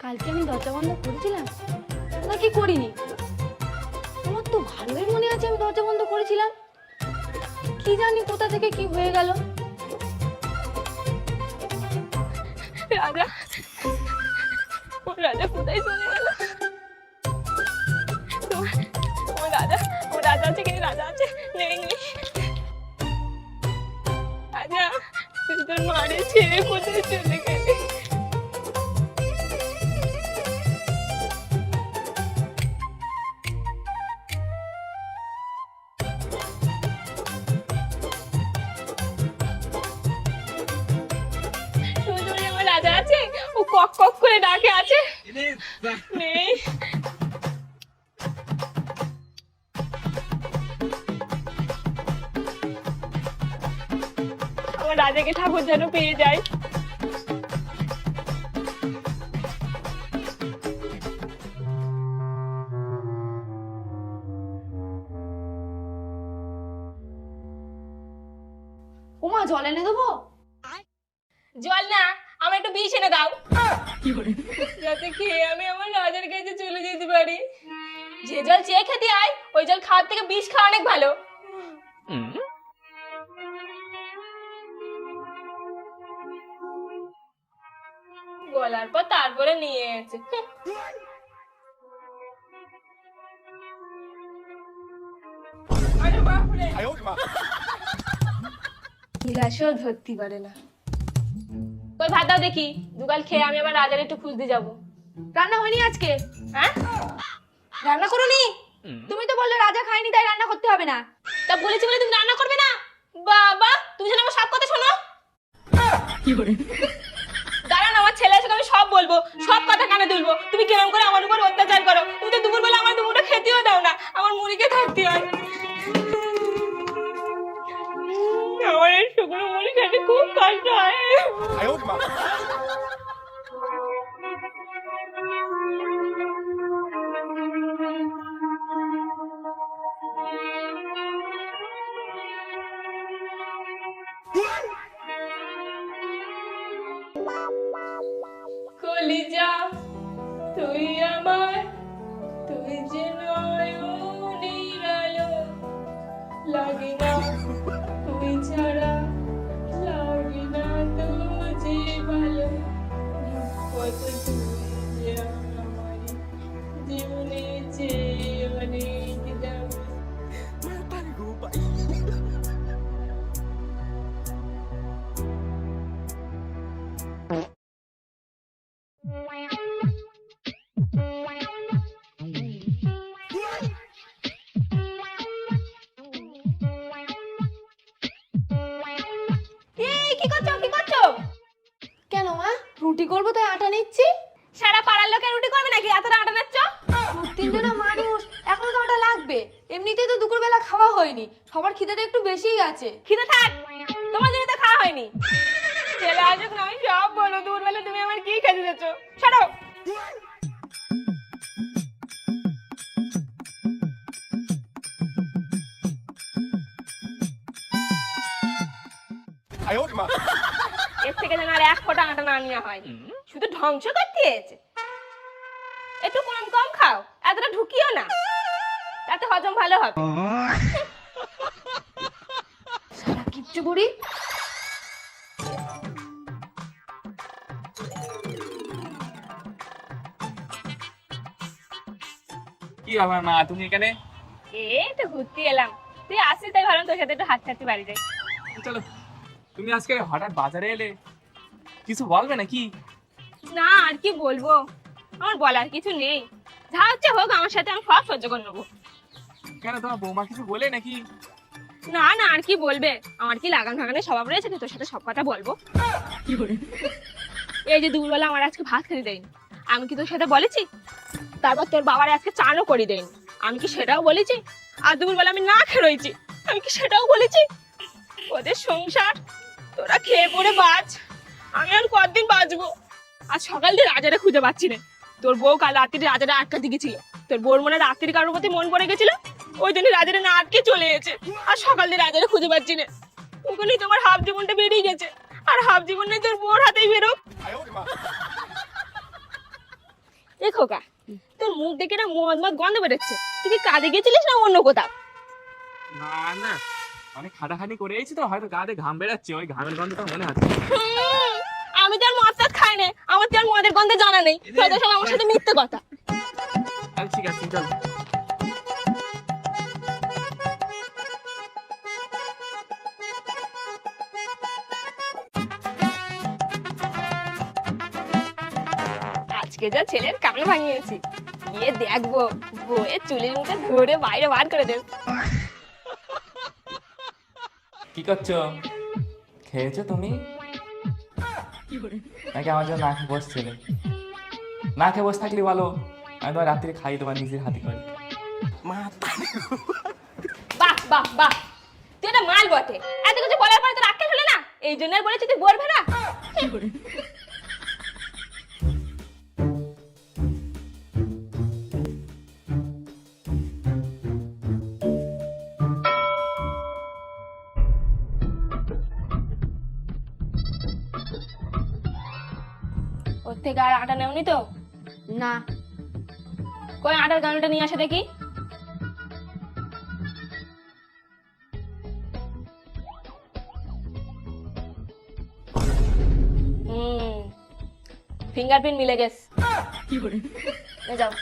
কালকে আমি দরজা বন্ধ করেছিলাম নাকি করিনি? আমার তো ভালোই মনে আছে আমি দরজা বন্ধ করেছিলাম। কি জানি কোথা থেকে কি হয়ে গেল। রাজা, ও রাজা কোথায় চলে গেল? ও রাজা, ও রাজা আছে কি? রাজা আছে? নেই নেই। রাজা, তুই তোর মারে ছেড়ে কোথায় চলে গেলি? রাজা আছে? ও কক কক করে ডাকে আছে? নেই। আমার রাজাকে ঠাকুর যেন পেয়ে যায়। ওমা, জল এনে দেবো? জল না, আমার একটু বিষ এনে দাও, যাতে খেয়ে আমি আমার রাজার কাছে চলে যেতে পারি। যে জল চেয়ে খেতে আয়, ওই জল খাওয়ার থেকে বিষ খাওয়া অনেক ভালো। বলার পর তারপরে নিয়ে এসেছে। আরে বাপরে, গিলাসও ধরতে পারে না। কই ভাত দাও দেখি, দুগাল খেয়ে আমি আবার রাজার একটু খুঁজতে যাবো। রান্না হয়নি আজকে? হ্যাঁ, রান্না করোনি? তুমি তো বললে রাজা খায়নি তাই রান্না করতে হবে না। তা বলেছি বলে তুমি রান্না করবে না? বাবা, তুমি যেন আমার সব কথা শোনো। দাঁড়ান, আমার ছেলের সাথে আমি সব বলবো, সব কথা কানে তুলবো। তুমি কেমন করে আমার উপর অত্যাচার করো। তুমি তো দুপুরবেলা আমার দুপুরটা খেতেও দাও না, আমার মুড়িকে থাকতে হয়। আমার এই শুকনো মুড়ি খেতে খুব কষ্ট হয়। কলিজা তুই আমার, তুই যে নয়নের আলো, লাগে না তুই ছাড়া, লাগে না তুই যে ভালো, কত তুই যে আমার জীবনে চেয়ে অনেক দাম। কেন মা? রুটি করবো তাই আটা নিচ্ছি। সারা পাড়ার লোকে রুটি করবে নাকি এত আটা নিচ্ছ? তিনজনের মানুষ, এখন তো আটা লাগবে। এমনিতেই তো দুপুরবেলা খাওয়া হয়নি, সবার খিদেটা একটু বেশিই আছে। খিদে থাক, তোমার জন্য তো খাওয়া হয়নি। ছেলে আজ যখন আমি সব বলো, দুপুরবেলা তুমি আমার কি খেতে দিচ্ছ? ছাড়ো। এর থেকে যেন আর এক ফোঁটা আটা না নেওয়া হয়, শুধু ধ্বংস করতে এসেছে। একটু কম কম খাও, এতটা ঢুকিও না, তাতে হজম ভালো হবে। সারা কিচ্ছু বুড়ি। কি ব্যাপার মা, তুমি এখানে? এই তো ঘুরতে এলাম, তুই আসিস তাই ভাবলাম তোর সাথে একটু হাত ছাড়তে বাড়ি যাই। চলো। তুমি আজকে হঠাৎ বাজারে এলে, কিছু বলবে নাকি? না, আর কি বলবো, আমার বলার কিছু নেই। যা হচ্ছে হোক, আমার সাথে আমি সব সহ্য করে নেবো। কেন, তোমার বৌমা কিছু বলে নাকি? না না, আর কি বলবে, আমার কি লাগান ভাগানের স্বভাব রয়েছে তোর সাথে সব কথা বলবো? এই যে দুপুরবেলা আমার আজকে ভাত খেতে দেয়নি, আমি কি তোর সাথে বলেছি? তারপর তোর বাবার আজকে চানও করে দেয়নি, আমি কি সেটাও বলেছি? আর দুপুরবেলা আমি না খেয়ে রয়েছি, আমি কি সেটাও বলেছি? ওদের সংসার, তোরা খেয়ে পড়ে বাঁচ, আমি আর কতদিন বাঁচবো? আজ সকাল দিয়ে রাজারে খুঁজে পাচ্ছি না। তোর বউ কাল রাত্রিরে রাজারে আটকাতে গেছিল, তোর বউর মনে রাত্রির কারোর প্রতি মন পড়ে গেছিল, ওই জন্য রাজারে না আটকে চলে গেছে। আর সকাল দিয়ে রাজারে খুঁজে পাচ্ছি না, ওখানেই তোমার হাফ জীবনটা বেরিয়ে গেছে। আর হাফ জীবন নেই তোর বউর হাতেই বেরোক। খোকা, তোর মুখ দেখে না মদ মদ গন্ধ বেরোচ্ছে। তুই কি কাজে গেছিলিস না অন্য কোথাও? না না, অনেক খাটাখানি করে এসেছি তো, হয়তো গাতে ঘাম বেরাচ্ছে, ওই ঘামের গন্ধটা মনে হচ্ছে। হুম, আমি তো আর মদ টাদ খাই না, আমার তো আর মদের গন্ধে জানা নেই। তোরা সব আমার সাথে মিথ্যে কথা। তাহলে ঠিক আছে, চল। আজকে যা ছেলের কান ভাঙিয়েছি, গিয়ে দেখবো বউয়ের চুলের মুখে ধরে বাইরে বার করে দেব। কি করছো? খেয়েছো তুমি নাকি আমার জন্য না খেয়ে বসছিলে? না খেয়ে বসে থাকলে ভালো, আমি তোমার রাত্রে খাই তোমার নিজের হাতে করে। বাহ বাহ বাহ, তুই একটা মাল বটে। এত কিছু বলার পরে তোর আক্কেল হলো না? এই জন্য বলেছি তুই বলবে না। ওর থেকে আর আটা নেওনি তো? না। কই আটার গানটা নিয়ে আসে দেখি। ফিঙ্গারপ্রিন্ট মিলে গেছে। যাও।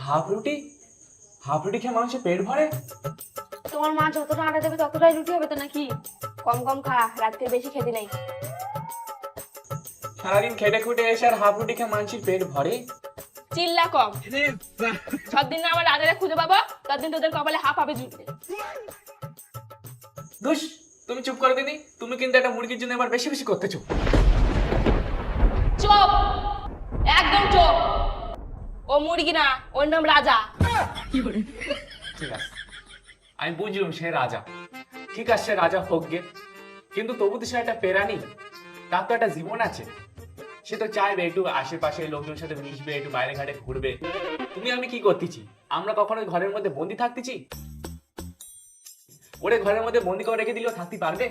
হাফ রুটি? হাফ রুটি খেয়ে মানুষের পেট ভরে? তোমার মা যতটা আটা দেবে ততটাই রুটি হবে তো নাকি? কম কম খা, রাত্রে বেশি খেতে নেই। সারাদিন খেটে খুটে এসে আর হাফ রুটি খেয়ে মানুষের পেট ভরে? চিল্লা কম। সব দিন না আমার রাজারে খুঁজে পাবো, ততদিন তোদের কপালে হাফ হবে জুটবে। দুষ, তুমি চুপ করে দিনি। তুমি কিন্তু একটা মুরগির জন্য এবার বেশি বেশি করতেছো। চুপ, একদম চুপ। ও মুরগি না, ওর নাম রাজা। ঠিক আছে, আমি বুঝলাম সে রাজা। ঠিক আছে, সে রাজা হোক গে, কিন্তু তবু তো সে একটা প্রাণী, তার তো একটা জীবন আছে। সে তো চাইবে একটু আশেপাশে লোকজনের সাথে মিশবে, একটু বাইরে ঘাটে ঘুরবে। তুমি আমি কি করতেছি? আমরা কখনো ঘরের মধ্যে বন্দি থাকতেছি? ওরে ঘরের মধ্যে বন্দি করে রেখে দিলেও থাকতে পারবে?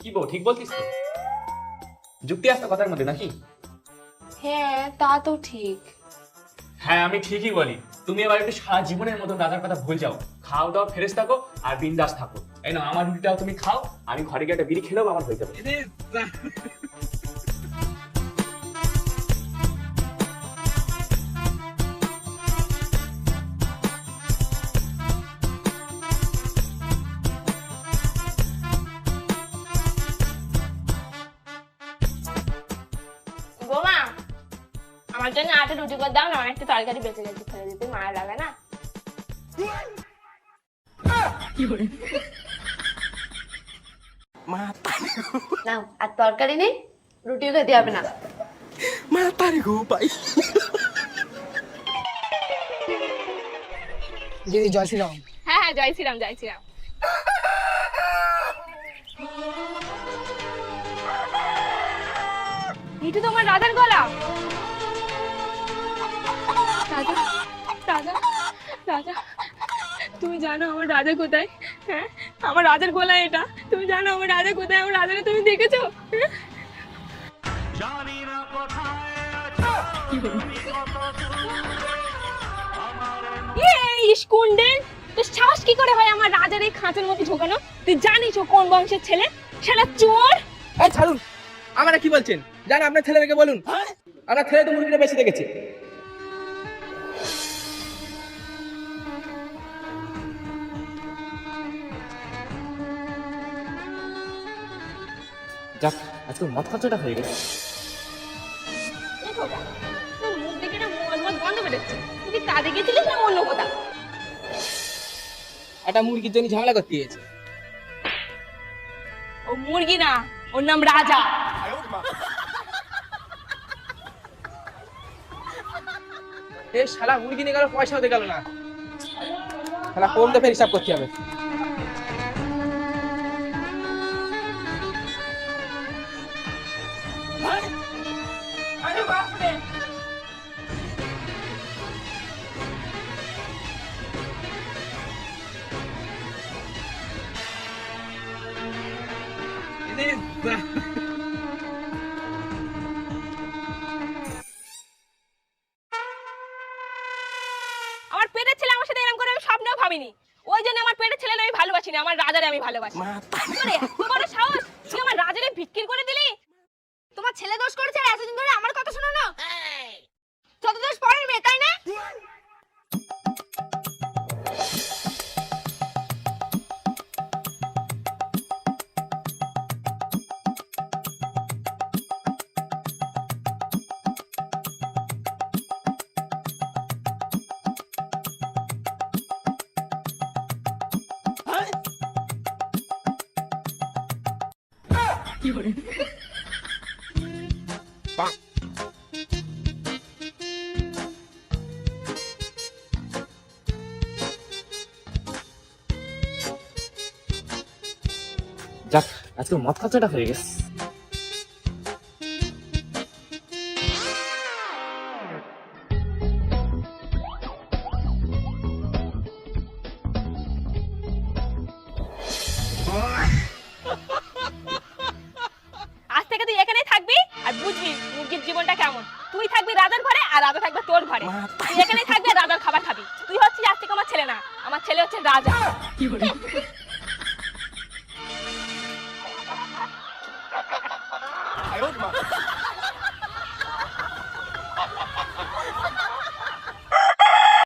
কি বউ, ঠিক বলতিস তো? যুক্তি আসতো কথার মধ্যে নাকি? হ্যাঁ তা তো ঠিক। হ্যাঁ, আমি ঠিকই বলি। তুমি এবার একটু সারা জীবনের মতো দাদার কথা ভুল যাও, খাও দাও, ফ্রেশ থাকো আর বিন্দাস থাকো। এই না, আমার রুটিটাও তুমি খাও, আমি ঘরে গিয়ে একটা বিড়ি খেলেও আমার হয়ে যাবে। বোমা, আমার জন্য আটা রুটি করে দাও না, আমার একটা তরকারি বেঁচে গেছে, ফেলে দিতে মায়া লাগে না? নাও, আর তরকারি নেই, রুটিও খেতে হবে না। দিদি জয় শ্রীরাম। হ্যাঁ হ্যাঁ, জয় শ্রীরাম জয় শ্রীরাম। এটা তোমার রাজার গলা? রাজা রাজা রাজা, তুমি জানো আমার রাজা কোথায়? হ্যাঁ, আমার রাজার গলা এটা। তুমি জানো আমার রাজা কোথায়? আমার রাজাকে তুমি দেখেছো? হ্যাঁ? ইস্কুন্ডেন, তোর সাহস কি করে হয় আমার রাজার এই খাঁচার মধ্যে ঢোকানো? তুই জানিস ও কোন বংশের ছেলে? সেটা চোর। এই ছাড়ুন, আমরা কি বলছেন জান? আপনার ছেলেকে বলুন, আমরা ছেলে তো মুরগিটা বেশি দেখেছি। যাক, আজকে মদ খরচাটা হয়ে গেছে। তোর মুখ দেখে না মদ মদ গন্ধ বেরোচ্ছে। তুই কি কাজে গেছিলিস না অন্য কোথাও? একটা মুরগির জন্য ঝামেলা করতে গিয়েছে। ও মুরগি না, ওর নাম রাজা। এই শালা মুরগি নিয়ে গেল, পয়সা হতে গেল না। শালা কম তো ফের হিসাব করতে হবে। ভাবিনি। ওই জন্য আমার পেটের ছেলে আমি ভালোবাসি না, আমার রাজারে আমি ভালোবাসি। আরে তোমার সাহস, তুই আমার রাজারে বিক্রি করে দিলি। তোমার ছেলে দোষ করেছে আর এতদিন ধরে আমার কথা শোনো না। যত দোষ পরের মেয়ে, তাই না? যাক, আজকে মদ খরচাটা হয়ে গেছে। আজ থেকে তুই এখানেই থাকবি আর বুঝবি মুরগির জীবনটা কেমন। তুই থাকবি রাজার ঘরে আর রাজা থাকবে তোর ঘরে। তুই এখানেই থাকবি আর রাজার খাবার খাবি। তুই হচ্ছিস আজ থেকে আমার ছেলে না, আমার ছেলে হচ্ছে রাজা।